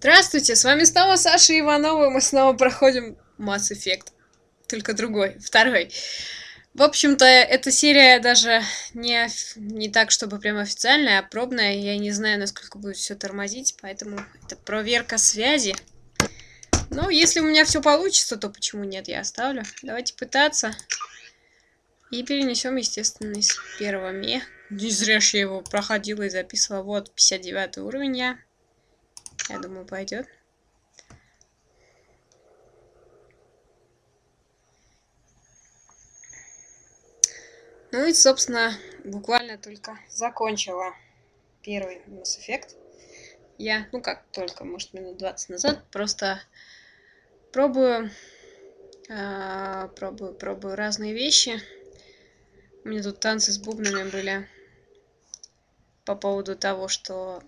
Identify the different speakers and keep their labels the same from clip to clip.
Speaker 1: Здравствуйте, с вами снова Саша Иванова, и мы снова проходим Mass Effect. Только другой, второй. В общем-то, эта серия даже не так, чтобы прям официальная, а пробная. Я не знаю, насколько будет все тормозить, поэтому это проверка связи. Но если у меня все получится, то почему нет, я оставлю. Давайте пытаться. И перенесем, естественно, из первого ме. Не зря ж я его проходила и записывала. Вот, 59 уровень я. Я думаю, пойдет. Ну и, собственно, буквально только закончила первый Mass Effect. Я, как только, может, минут 20 назад, просто пробую разные вещи. У меня тут танцы с бубнами были по поводу того, что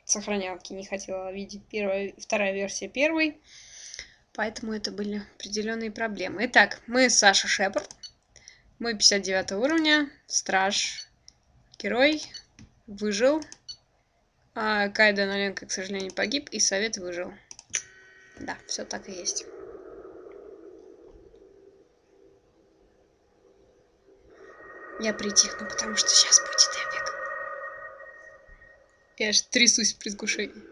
Speaker 1: сохранялки не хотела видеть вторая версия первой. Поэтому это были определенные проблемы. Итак, мы Саша Шепард. Мы 59 уровня. Страж. Герой. Выжил. Кайден Оленко, к сожалению, погиб. И Совет выжил. Да, все так и есть. Я притихну, потому что сейчас будет эпик. Я аж трясусь в предвкушении.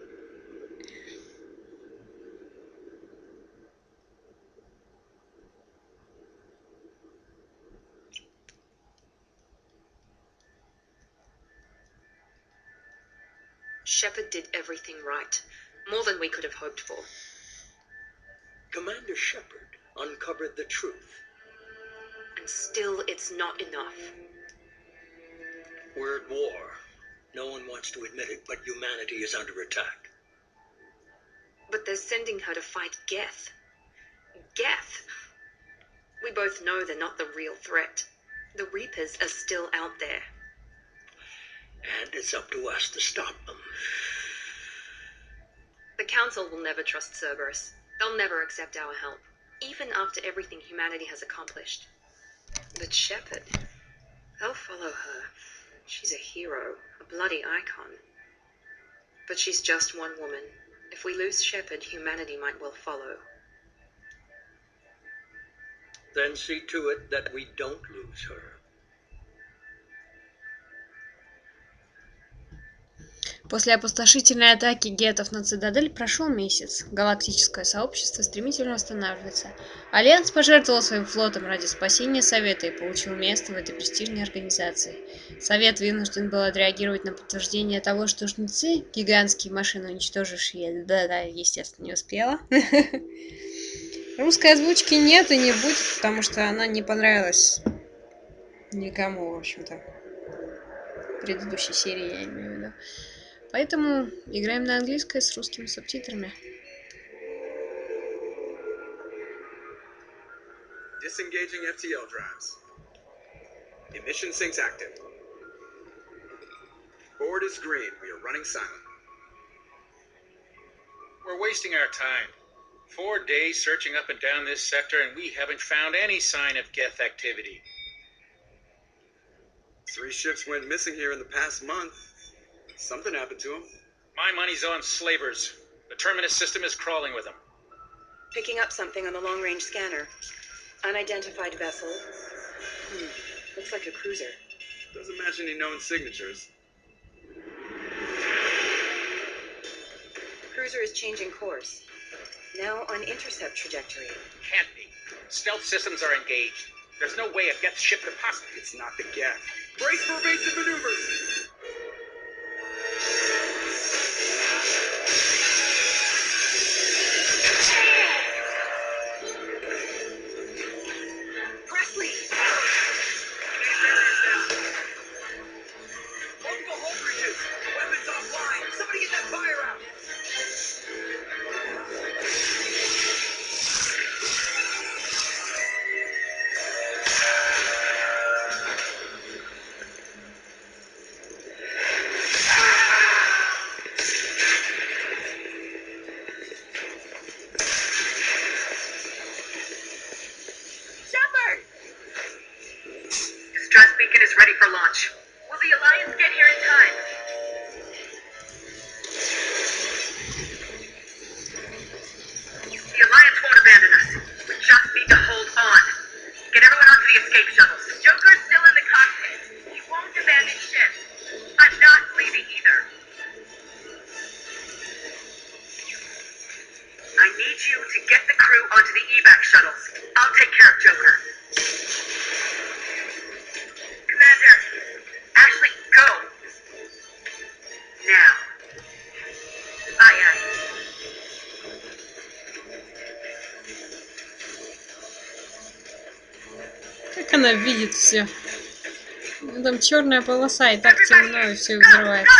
Speaker 2: Shepard did everything right. More than we could have hoped for.
Speaker 3: Commander Shepard uncovered the truth.
Speaker 2: And still, it's not enough.
Speaker 3: We're at war. No one wants to admit it, but humanity is under attack.
Speaker 2: But they're sending her to fight Geth. Geth! We both know they're not the real threat. The Reapers are still out there.
Speaker 3: And it's up to us to stop them.
Speaker 2: The Council will never trust Cerberus. They'll never accept our help, even after everything humanity has accomplished. But Shepard, they'll follow her. She's a hero, a bloody icon. But she's just one woman. If we lose Shepard, humanity might well follow.
Speaker 3: Then see to it that we don't lose her.
Speaker 1: После опустошительной атаки гетов на Цитадель прошел месяц. Галактическое сообщество стремительно восстанавливается. Альянс пожертвовал своим флотом ради спасения Совета и получил место в этой престижной организации. Совет вынужден был отреагировать на подтверждение того, что жнецы, гигантские машины, уничтожившие... Да, естественно, не успела. Русской озвучки нет и не будет, потому что она не понравилась никому, в общем-то. В предыдущей серии, я имею в виду. Поэтому играем на английской с русскими субтитрами.
Speaker 4: Disengaging FTL drives. Emission sinks active. Board is green. We are running silent.
Speaker 5: We're wasting our time. 4 days searching up and down this sector, and we haven't found any sign of Geth activity.
Speaker 4: 3 ships went missing here in the past month. Something happened to them.
Speaker 5: My money's on slavers. The Terminus system is crawling with them.
Speaker 2: Picking up something on the long-range scanner. Unidentified vessel. Looks like a cruiser.
Speaker 4: Doesn't match any known signatures.
Speaker 2: Cruiser is changing course. Now on intercept trajectory.
Speaker 5: Can't be. Stealth systems are engaged. There's no way a Geth ship could possibly...
Speaker 4: It's not the Geth. Brace for evasive maneuvers!
Speaker 3: Presley! Multiple hull bridges! Weapons offline! Somebody get that fire out!
Speaker 2: Distress beacon is ready for launch. Will the Alliance get here in time? need you to get the crew onto the evac shuttles. I'll take care of Joker. Commander, Ashley, go. Now. Aye, aye.
Speaker 1: Как она видит все? Ну, там черная полоса, и так темно, и все взрывается.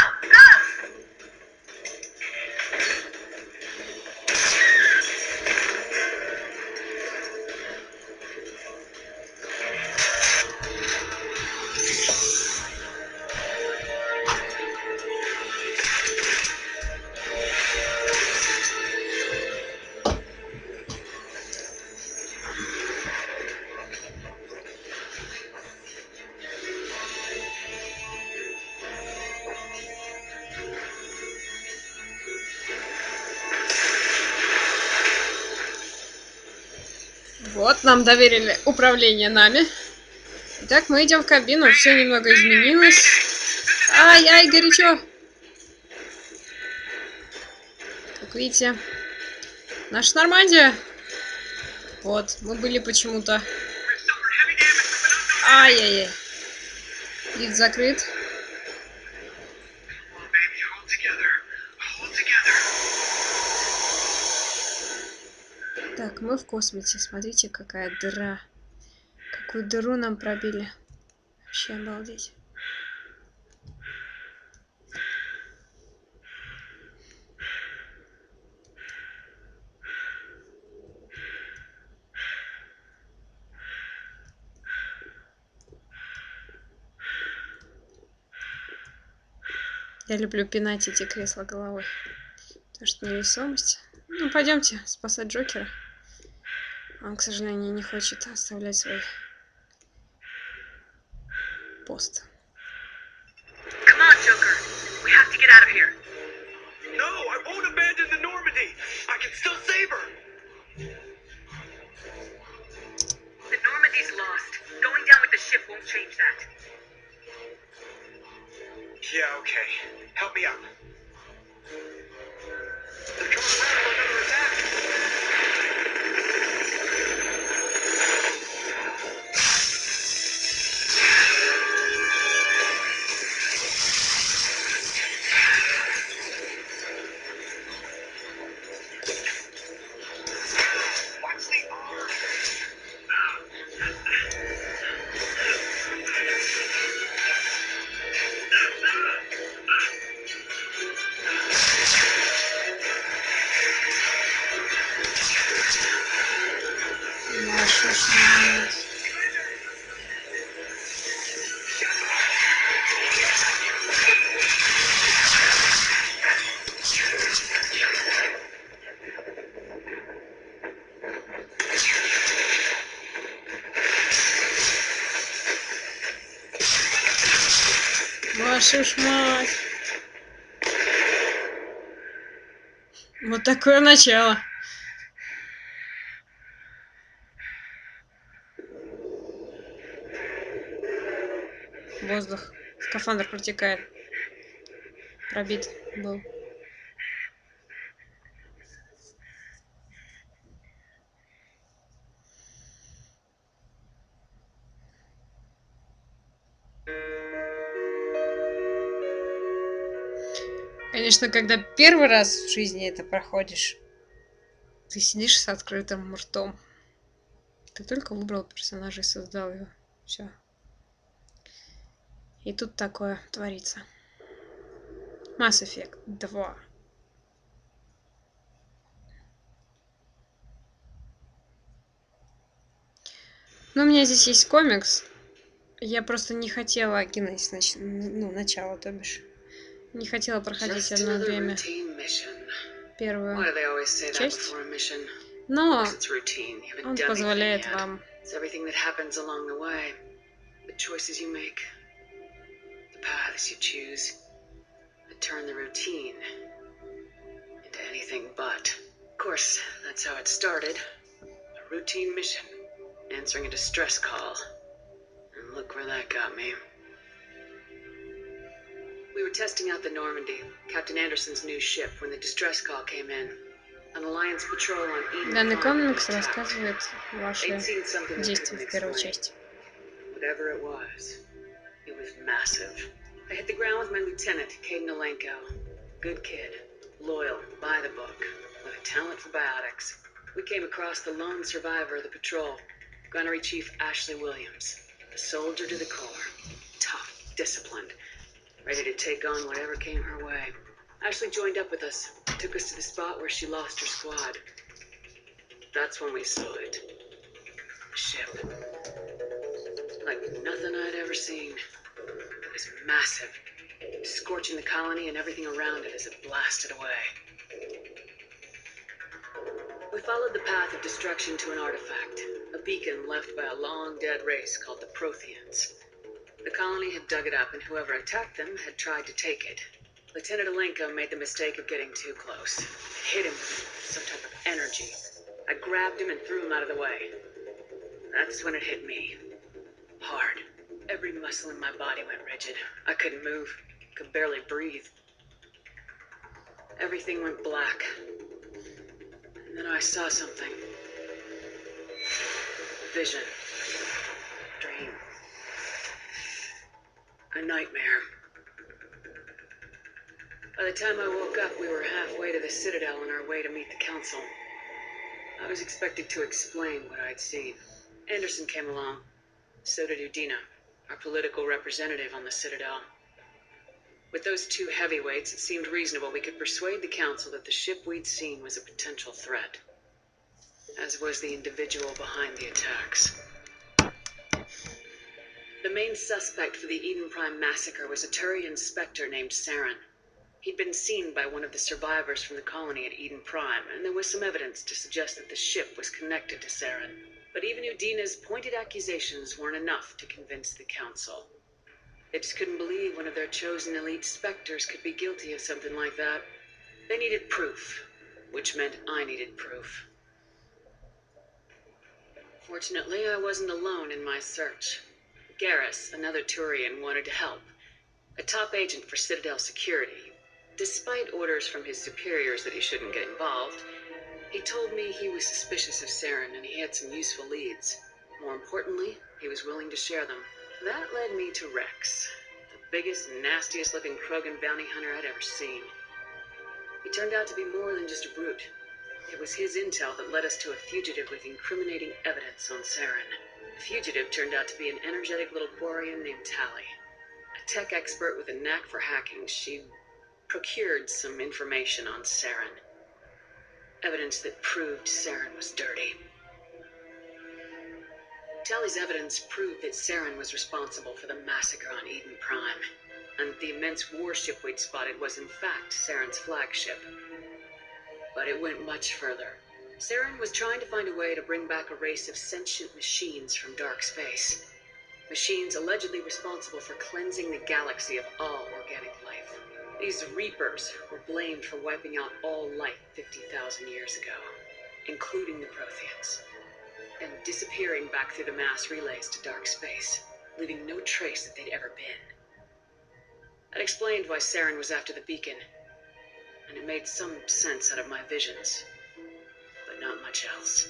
Speaker 1: Вот, нам доверили управление нами. Итак, мы идем в кабину. Все немного изменилось. Ай-ай, горячо. Как видите, наша Нормандия. Вот, мы были почему-то... Ай-яй-яй. Вид закрыт. Так, мы в космосе. Смотрите, какая дыра. Какую дыру нам пробили. Вообще обалдеть. Я люблю пинать эти кресла головой. Потому что невесомость. Ну, пойдемте спасать Джокера. Он, к сожалению, не хочет оставлять свой пост.
Speaker 2: Come on, Joker. We have to get out of here.
Speaker 4: No, I won't abandon the Normandy. I can still save her.
Speaker 2: The Normandy's lost. Going down with the ship won't change that.
Speaker 4: Yeah, okay. Help me up. They're coming around for another attack. Watch the arm.
Speaker 1: Вашу ж мать. Вашу ж мать. Вот такое начало. Воздух. Скафандр протекает. Пробит был. Конечно, когда первый раз в жизни это проходишь, ты сидишь с открытым ртом. Ты только выбрал персонажа и создал его. Все. И тут такое творится. Mass Effect 2. Ну, у меня здесь есть комикс. Я просто не хотела кинуть начало, то бишь. Не хотела проходить одно время первую часть. Но он позволяет вам
Speaker 2: turn the routine into anything but. Of course, that's how it started. A routine mission, answering a distress call. And look where that got me. We were testing out the Normandy, Captain Anderson's new ship, when the distress call came in. An Alliance patrol on Eden
Speaker 1: Данный
Speaker 2: Prime
Speaker 1: комикс
Speaker 2: was attacked.
Speaker 1: рассказывает ваши
Speaker 2: They'd seen something they
Speaker 1: действия
Speaker 2: couldn't
Speaker 1: в первой
Speaker 2: explain.
Speaker 1: части.
Speaker 2: Whatever it was massive. I hit the ground with my lieutenant, Caden Alenko. Good kid, loyal, by the book, with a talent for biotics. We came across the lone survivor of the patrol, Gunnery Chief Ashley Williams. A soldier to the core. Tough, disciplined, ready to take on whatever came her way. Ashley joined up with us, took us to the spot where she lost her squad. That's when we saw it. A ship. Like nothing I'd ever seen. It was massive, scorching the colony and everything around it as it blasted away. We followed the path of destruction to an artifact, a beacon left by a long-dead race called the Protheans. The colony had dug it up, and whoever attacked them had tried to take it. Lieutenant Alenko made the mistake of getting too close. Hit him with some type of energy. I grabbed him and threw him out of the way. That's when it hit me. Hard. Every muscle in my body went rigid. I couldn't move. Could barely breathe. Everything went black. And then I saw something. A vision. Dream. A nightmare. By the time I woke up, we were halfway to the Citadel on our way to meet the Council. I was expected to explain what I'd seen. Anderson came along. So did Udina, our political representative on the Citadel. With those two heavyweights, it seemed reasonable we could persuade the Council that the ship we'd seen was a potential threat, as was the individual behind the attacks. The main suspect for the Eden Prime massacre was a Turian Spectre named Saren. He'd been seen by one of the survivors from the colony at Eden Prime, and there was some evidence to suggest that the ship was connected to Saren. But even Udina's pointed accusations weren't enough to convince the Council. They just couldn't believe one of their chosen elite Spectres could be guilty of something like that. They needed proof, which meant I needed proof. Fortunately, I wasn't alone in my search. Garrus, another Turian, wanted to help. A top agent for Citadel security. Despite orders from his superiors that he shouldn't get involved, he told me he was suspicious of Saren and he had some useful leads. More importantly, he was willing to share them. That led me to Rex, the biggest, nastiest looking Krogan bounty hunter I'd ever seen. He turned out to be more than just a brute. It was his intel that led us to a fugitive with incriminating evidence on Saren. The fugitive turned out to be an energetic little Quarian named Tally. A tech expert with a knack for hacking, she procured some information on Saren. Evidence that proved Saren was dirty. Tally's evidence proved that Saren was responsible for the massacre on Eden Prime, and the immense warship we'd spotted was in fact Saren's flagship. But it went much further. Saren was trying to find a way to bring back a race of sentient machines from dark space. Machines allegedly responsible for cleansing the galaxy of all organic life. These Reapers were blamed for wiping out all life 50,000 years ago, including the Protheans, and disappearing back through the mass relays to dark space, leaving no trace that they'd ever been. That explained why Saren was after the beacon, and it made some sense out of my visions, but not much else.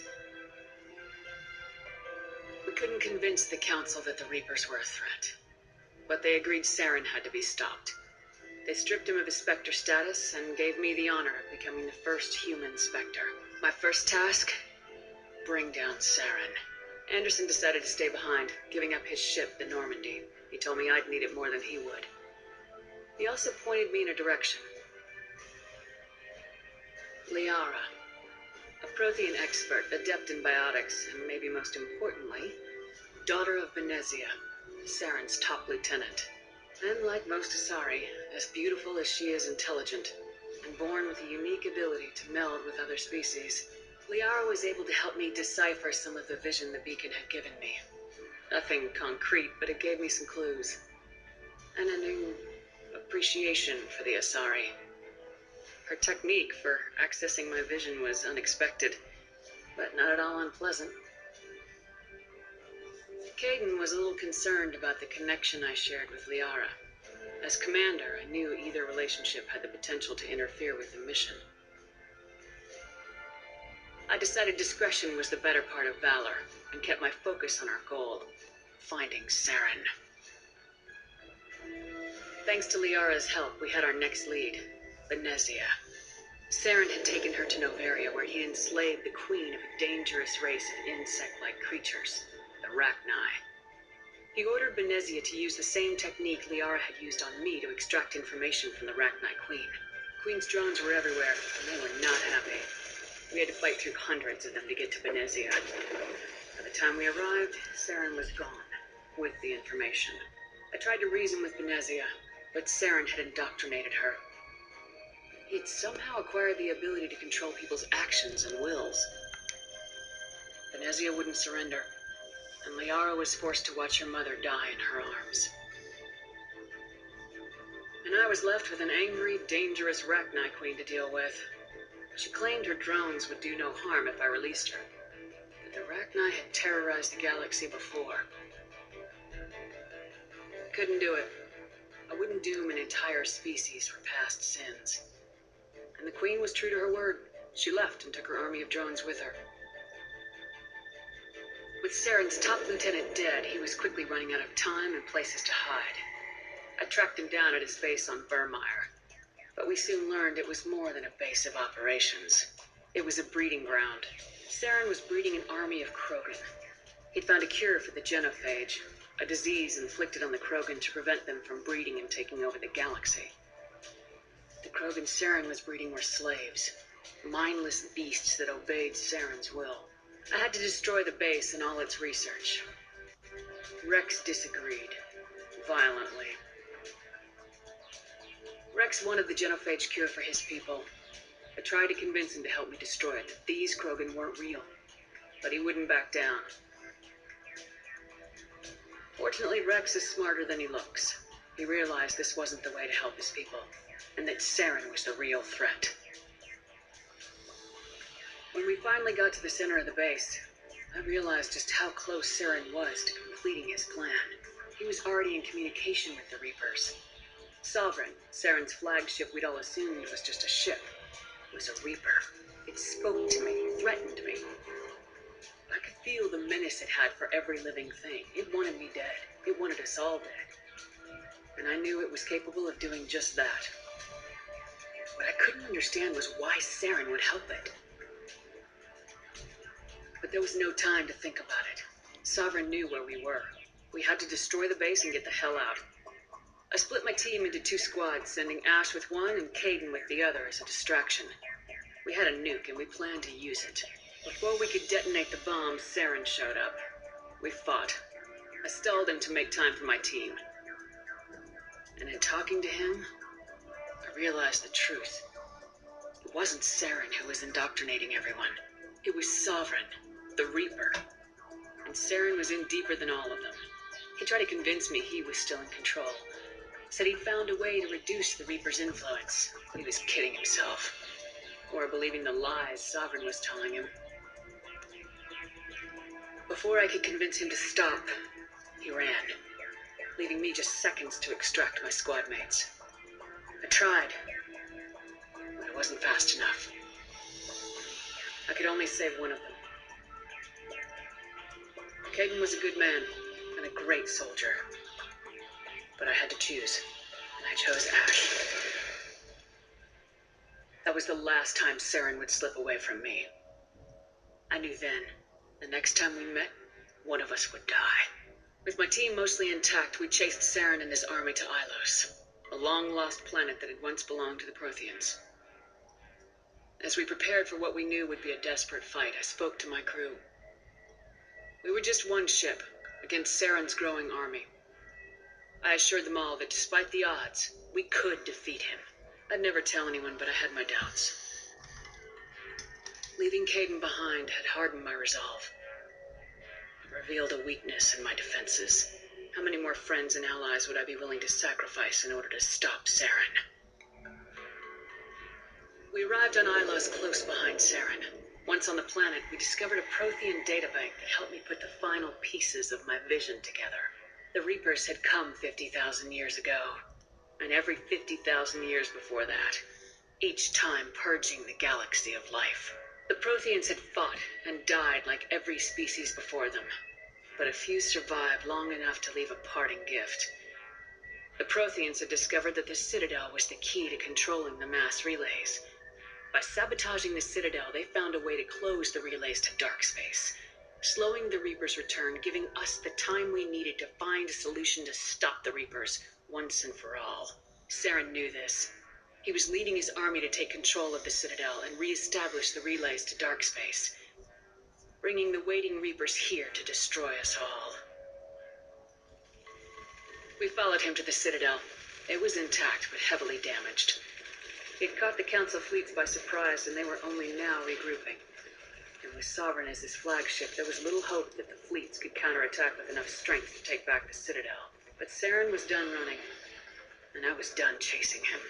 Speaker 2: We couldn't convince the Council that the Reapers were a threat, but they agreed Saren had to be stopped. They stripped him of his Spectre status and gave me the honor of becoming the first human Spectre. My first task? Bring down Saren. Anderson decided to stay behind, giving up his ship, the Normandy. He told me I'd need it more than he would. He also pointed me in a direction. Liara, a Prothean expert, adept in biotics, and maybe most importantly, daughter of Benezia, Saren's top lieutenant. And like most Asari, as beautiful as she is intelligent, and born with a unique ability to meld with other species, Liara was able to help me decipher some of the vision the beacon had given me. Nothing concrete, but it gave me some clues. And a new appreciation for the Asari. Her technique for accessing my vision was unexpected, but not at all unpleasant. Caden was a little concerned about the connection I shared with Liara. As commander, I knew either relationship had the potential to interfere with the mission. I decided discretion was the better part of valor, and kept my focus on our goal, finding Saren. Thanks to Liara's help, we had our next lead, Venezia. Saren had taken her to Novaria, where he'd enslaved the queen of a dangerous race of insect-like creatures, the Rachni. He ordered Venezia to use the same technique Liara had used on me to extract information from the Rachni queen. Queen's drones were everywhere, and they were not happy. We had to fight through hundreds of them to get to Venezia. By the time we arrived, Saren was gone, with the information. I tried to reason with Venezia, but Saren had indoctrinated her. He had somehow acquired the ability to control people's actions and wills. Venezia wouldn't surrender, and Liara was forced to watch her mother die in her arms. And I was left with an angry, dangerous Rachni queen to deal with. She claimed her drones would do no harm if I released her, but the Rachni had terrorized the galaxy before. I couldn't do it. I wouldn't doom an entire species for past sins. And the queen was true to her word. She left and took her army of drones with her. With Saren's top lieutenant dead, he was quickly running out of time and places to hide. I tracked him down at his base on Burmire, but we soon learned it was more than a base of operations. It was a breeding ground. Saren was breeding an army of Krogan. He'd found a cure for the genophage, a disease inflicted on the Krogan to prevent them from breeding and taking over the galaxy. The Krogan Saren was breeding were slaves, mindless beasts that obeyed Saren's will. I had to destroy the base and all its research. Rex disagreed, violently. Rex wanted the genophage cure for his people. I tried to convince him to help me destroy it, that these Krogan weren't real, but he wouldn't back down. Fortunately, Rex is smarter than he looks. He realized this wasn't the way to help his people, and that Saren was the real threat. When we finally got to the center of the base, I realized just how close Saren was to completing his plan. He was already in communication with the Reapers. Sovereign, Saren's flagship we'd all assumed was just a ship, was a Reaper. It spoke to me, threatened me. I could feel the menace it had for every living thing. It wanted me dead. It wanted us all dead. And I knew it was capable of doing just that. What I couldn't understand was why Saren would help it. But there was no time to think about it. Sovereign knew where we were. We had to destroy the base and get the hell out. I split my team into 2 squads, sending Ash with one and Caden with the other as a distraction. We had a nuke and we planned to use it. Before we could detonate the bomb, Saren showed up. We fought. I stalled him to make time for my team. And in talking to him, I realized the truth. It wasn't Saren who was indoctrinating everyone. It was Sovereign, the Reaper. And Saren was in deeper than all of them. He tried to convince me he was still in control. Said he'd found a way to reduce the Reaper's influence. He was kidding himself. Or believing the lies Sovereign was telling him. Before I could convince him to stop, he ran, leaving me just seconds to extract my squad mates. I tried, but it wasn't fast enough. I could only save one of them. Caden was a good man and a great soldier. But I had to choose, and I chose Ash. That was the last time Saren would slip away from me. I knew then, the next time we met, one of us would die. With my team mostly intact, we chased Saren and his army to Ilos, a long-lost planet that had once belonged to the Protheans. As we prepared for what we knew would be a desperate fight, I spoke to my crew. We were just one ship, against Saren's growing army. I assured them all that despite the odds, we could defeat him. I'd never tell anyone, but I had my doubts. Leaving Caden behind had hardened my resolve. It revealed a weakness in my defenses. How many more friends and allies would I be willing to sacrifice in order to stop Saren? We arrived on Ilos close behind Saren. Once on the planet, we discovered a Prothean databank that helped me put the final pieces of my vision together. The Reapers had come 50,000 years ago, and every 50,000 years before that, each time purging the galaxy of life. The Protheans had fought and died like every species before them, but a few survived long enough to leave a parting gift. The Protheans had discovered that the Citadel was the key to controlling the mass relays. By sabotaging the Citadel, they found a way to close the relays to dark space, slowing the Reapers' return, giving us the time we needed to find a solution to stop the Reapers once and for all. Saren knew this. He was leading his army to take control of the Citadel and re-establish the relays to dark space, bringing the waiting Reapers here to destroy us all. We followed him to the Citadel. It was intact, but heavily damaged. He'd caught the Council fleets by surprise, and they were only now regrouping. And with Sovereign as his flagship, there was little hope that the fleets could counterattack with enough strength to take back the Citadel. But Saren was done running, and I was done chasing him.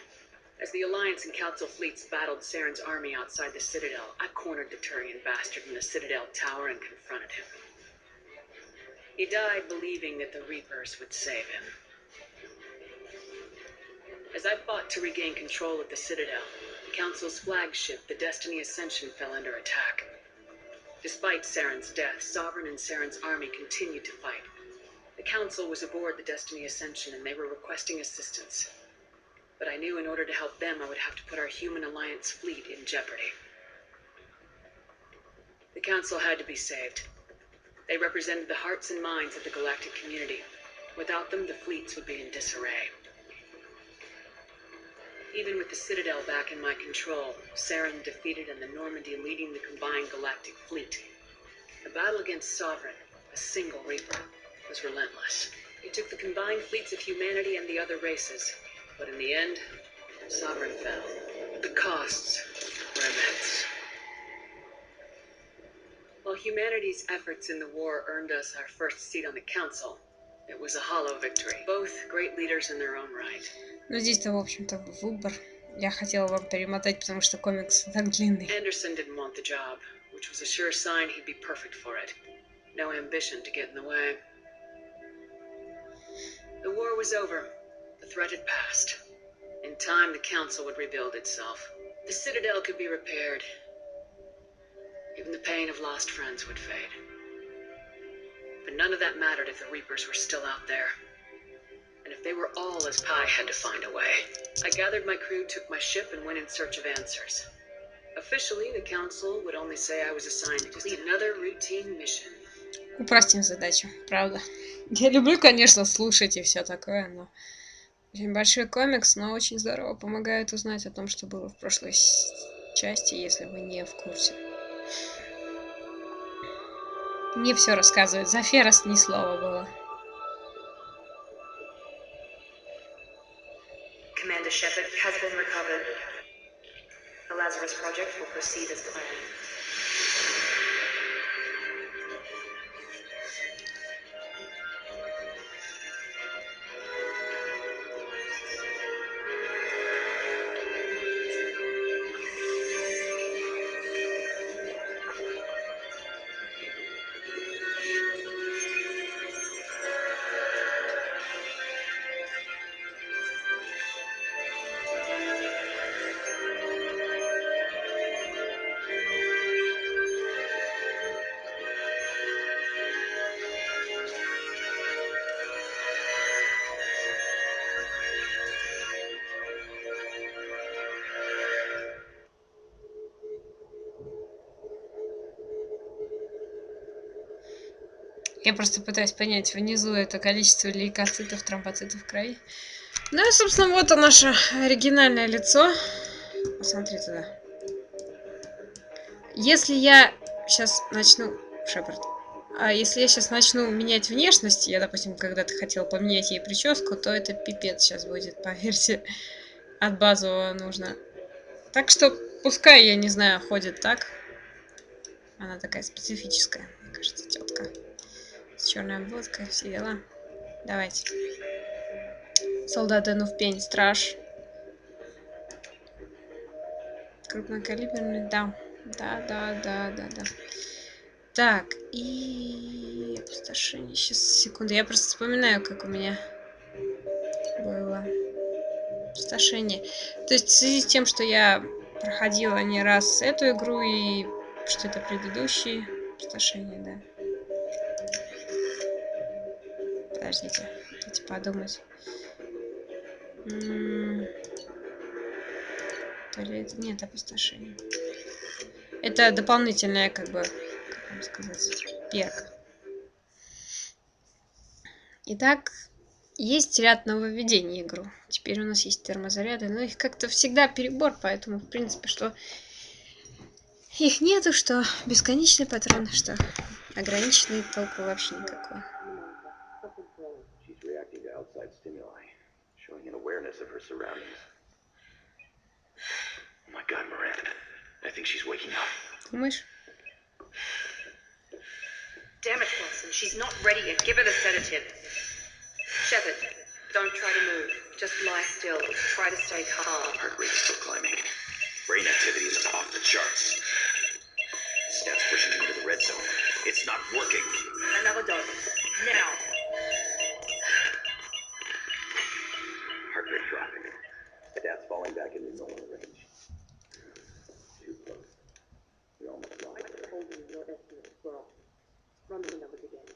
Speaker 2: As the Alliance and Council fleets battled Saren's army outside the Citadel, I cornered the Turian bastard in the Citadel tower and confronted him. He died believing that the Reapers would save him. As I fought to regain control of the Citadel, the Council's flagship, the Destiny Ascension, fell under attack. Despite Saren's death, Sovereign and Saren's army continued to fight. The Council was aboard the Destiny Ascension, and they were requesting assistance. But I knew in order to help them, I would have to put our human Alliance fleet in jeopardy. The Council had to be saved. They represented the hearts and minds of the galactic community. Without them, the fleets would be in disarray. Even with the Citadel back in my control, Saren defeated and the Normandy leading the combined galactic fleet. The battle against Sovereign, a single Reaper, was relentless. It took the combined fleets of humanity and the other races, but in the end, Sovereign fell. The costs were immense. While humanity's efforts in the war earned us our first seat on the Council, it was a hollow victory. Both great leaders in their own right.
Speaker 1: Ну, здесь-то, в общем-то, выбор. Я хотела вам перемотать, потому что комикс так длинный.
Speaker 2: Anderson didn't want the job, which was a sure sign he'd be perfect for it. No ambition to get in the way. The war was over. The threat had passed. In time, the Council would rebuild itself. The Citadel could be repaired. Even the pain of lost friends would fade. But none of that mattered if the Reapers were still out there. And if they were all as I had to find a way. I gathered my crew, took my ship, and went in search of answers. Officially, the Council would only say I was assigned to complete another routine mission.
Speaker 1: Упростим задачу, правда. Я люблю, конечно, слушать и все такое, но очень большой комикс, но очень здорово помогает узнать о том, что было в прошлой части, если вы не в курсе. Не все рассказывает. За Ферос ни слова было.
Speaker 2: Commander Shepard has been recovered. The Lazarus Project will proceed as planned.
Speaker 1: Я просто пытаюсь понять, внизу это количество лейкоцитов, тромбоцитов в крови. Ну и, собственно, вот наше оригинальное лицо. Посмотри туда. Если я сейчас начну... Шепард. А если я сейчас начну менять внешность, я, допустим, когда-то хотела поменять ей прическу, то это пипец сейчас будет, поверьте. От базового нужно. Так что пускай, я не знаю, ходит так. Она такая специфическая, мне кажется, тетка. С черной обводкой, все дела. Давайте. Солдат Денов пень, страж. Крупнокалиберный, да. Да. Так, и... Опустошение. Сейчас, секунду. Я просто вспоминаю, как у меня было опустошение. То есть в связи с тем, что я проходила не раз эту игру и Что это предыдущие опустошения, да. Подождите, дайте подумать. То ли это нет опустошения. Это дополнительная, как бы, как вам сказать, перк. Итак, есть ряд нововведений в игру. Теперь у нас есть термозаряды, но их как-то всегда перебор, поэтому, в принципе, что их нету, что бесконечный патрон, что ограниченный, толку вообще никакой.
Speaker 6: She's reacting to outside stimuli, showing an awareness of her surroundings. Oh my God, Miranda. I think she's waking up.
Speaker 1: Думаешь?
Speaker 2: Damn it, Wilson. She's not ready yet. Give her the sedative. Shepard, don't try to move. Just lie still. Try to stay calm.
Speaker 6: Heart rate is still climbing. Brain activity is off the charts. Stats pushing into the red zone. It's not working.
Speaker 2: Another dose. Now.
Speaker 6: Heart rate dropping. Stats falling back into normal range. Too close. We almost lost her.
Speaker 2: Holding your estimate as well. Run the numbers again.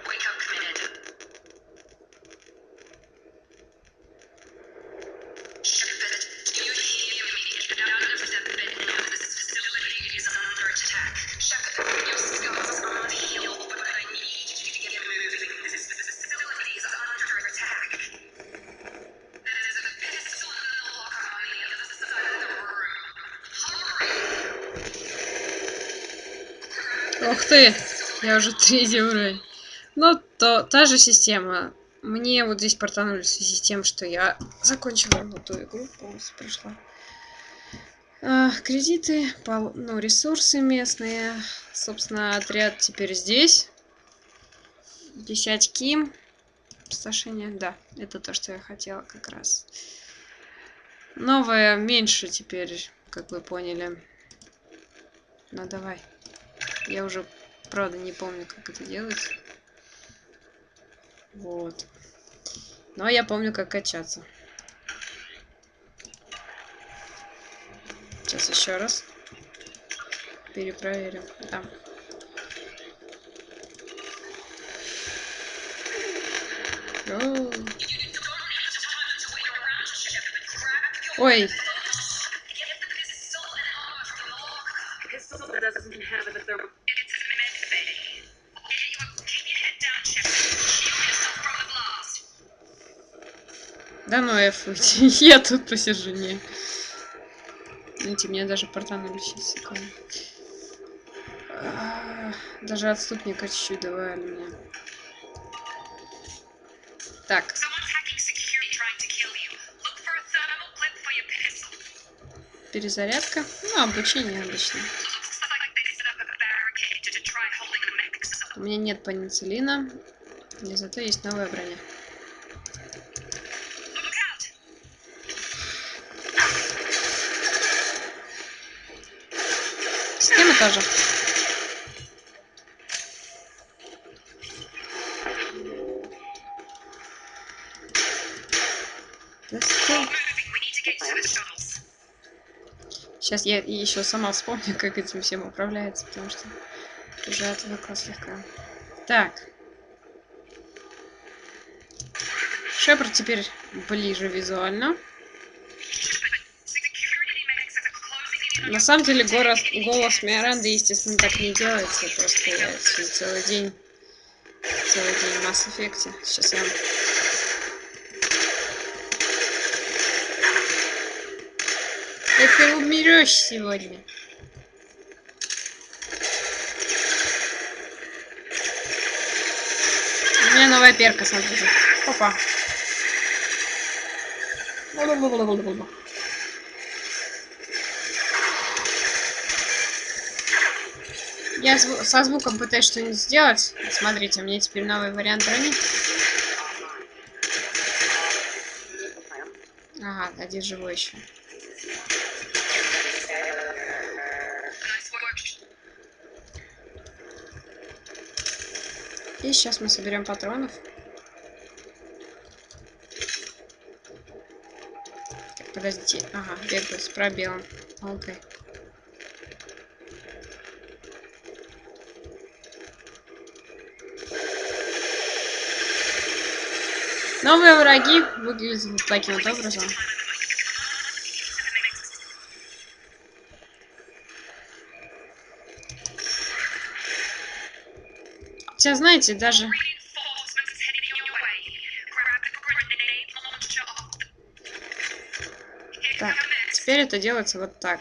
Speaker 2: Wake up, Commander. Shepard, do you hear me? Get out of the bed now. This facility is under attack. Shepard, your scars aren't healed, but I need you to get moving. This facility is under attack. There's a pistol in the locker on the other side of the room.
Speaker 1: Ух ты! Я уже 3-й уровень. Ну, та же система. Мне вот здесь портанули в связи с тем, что я закончила ту игру, полностью прошла. Кредиты, ну, ресурсы местные. Собственно, отряд теперь здесь. Десятки. Опустошение, да, это то, что я хотела как раз. Новое меньше теперь, как вы поняли. Ну, давай. Я уже, правда, не помню, как это делать. Вот. Но я помню, как качаться. Сейчас еще раз. Перепроверим. Да. Ой. Да ну, я тут посижу, не. Видите, мне даже портанули сейчас секунду. Даже отступника чуть-чуть давали мне. Так. Перезарядка. Ну, обучение обычно. У меня нет пенициллина. И зато есть новая броня. Система тоже. Сейчас я еще сама вспомню, как этим всем управляется, потому что уже отвыкла слегка. Так. Шепард теперь ближе визуально. На самом деле голос Миранды, естественно, так не делается. Просто я целый день в Mass Effect. Сейчас я... Ты умрешь сегодня. У меня новая перка, смотрите. Опа. Я со звуком пытаюсь что-нибудь сделать. Смотрите, у меня теперь новый вариант брони. Ага, один живой еще. И сейчас мы соберем патронов. Так, подождите. Ага, бегаю с пробелом. Окей. Новые враги выглядят таким вот образом. Хотя, знаете, даже... Так, теперь это делается вот так.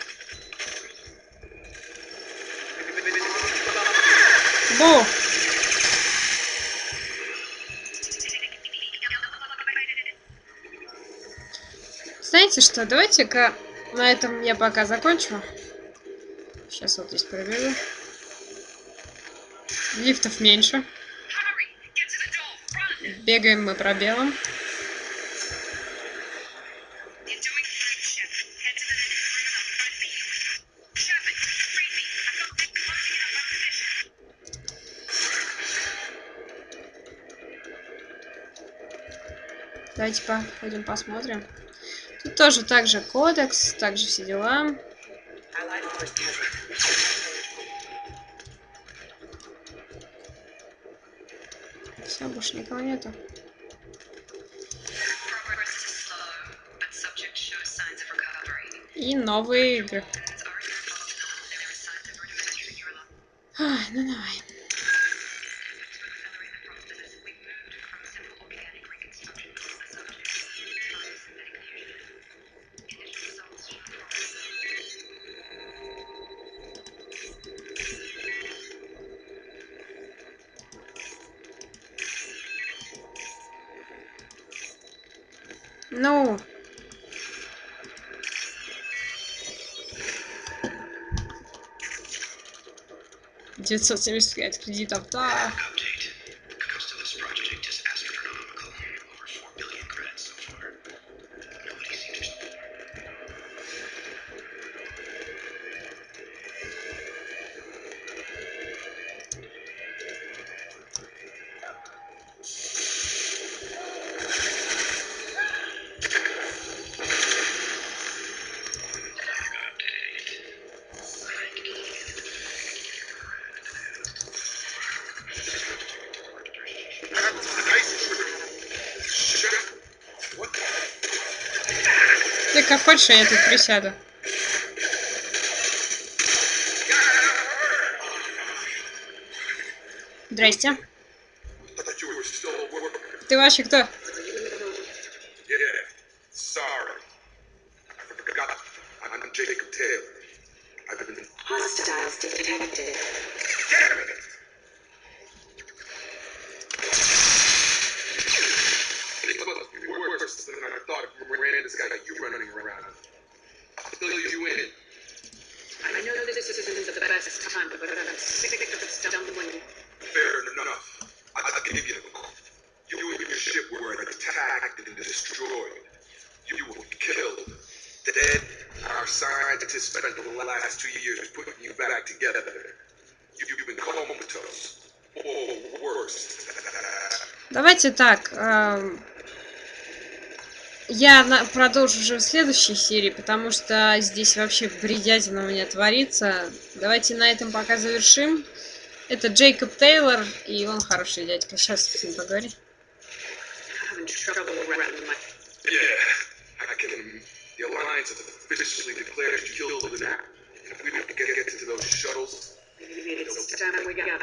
Speaker 1: Бу! Знаете что, давайте-ка на этом я пока закончу. Сейчас вот здесь пробегу. Лифтов меньше. Бегаем мы пробелом. Давайте походим, посмотрим. Тут тоже так же кодекс, также все дела. Все, больше никого нету. И новые игры. Ай, ну давай. Ну. 975 кредитов, да. Ты как хочешь, я тут присяду. Здрасте. Ты вообще кто?
Speaker 2: I know this isn't the best time, but I'm sick of stumbling.
Speaker 4: Fair enough. I'll give you the call. You and your ship were attacked and destroyed. You were killed. Dead. Our scientists spent the last 2 years putting you back together. You've been comatose. Or worse.
Speaker 1: Давайте так. Я продолжу уже в следующей серии, потому что здесь вообще бредятина у меня творится. Давайте на этом пока завершим. Это Джейкоб Тейлор, и он хороший дядька. Сейчас с ним поговорим.
Speaker 4: The Alliance has officially declared you killed an act. If we don't get to those shuttles,
Speaker 2: It's time we got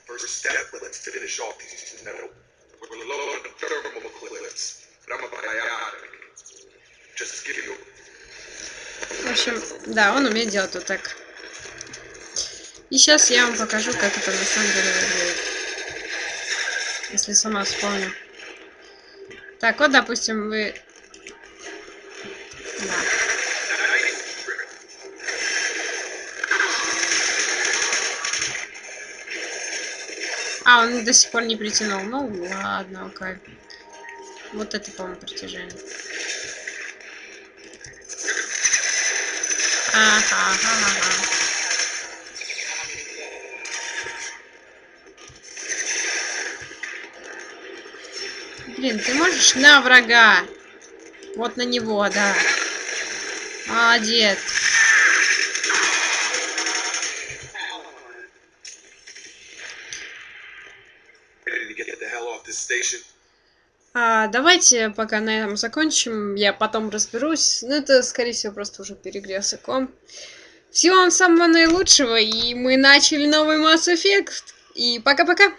Speaker 4: first step, let's finish off these metal. We're low on thermal clips, but I'm a biotic. Just give you.
Speaker 1: В общем, да, он умеет делать вот так. И сейчас я вам покажу, как это на самом деле выглядит. Если сама вспомню. Так, вот, допустим, вы... Да. А, он до сих пор не притянул. Ну, ладно, окей. Вот это, по-моему, притяжение. Ага. Блин, ты можешь на врага? Вот на него, да. Молодец.
Speaker 4: Ready to get the hell off this station?
Speaker 1: Давайте пока на этом закончим. Я потом разберусь. Ну, это, скорее всего, просто уже перегрелся комп. Всего вам самого наилучшего. И мы начали новый Mass Effect. И пока-пока.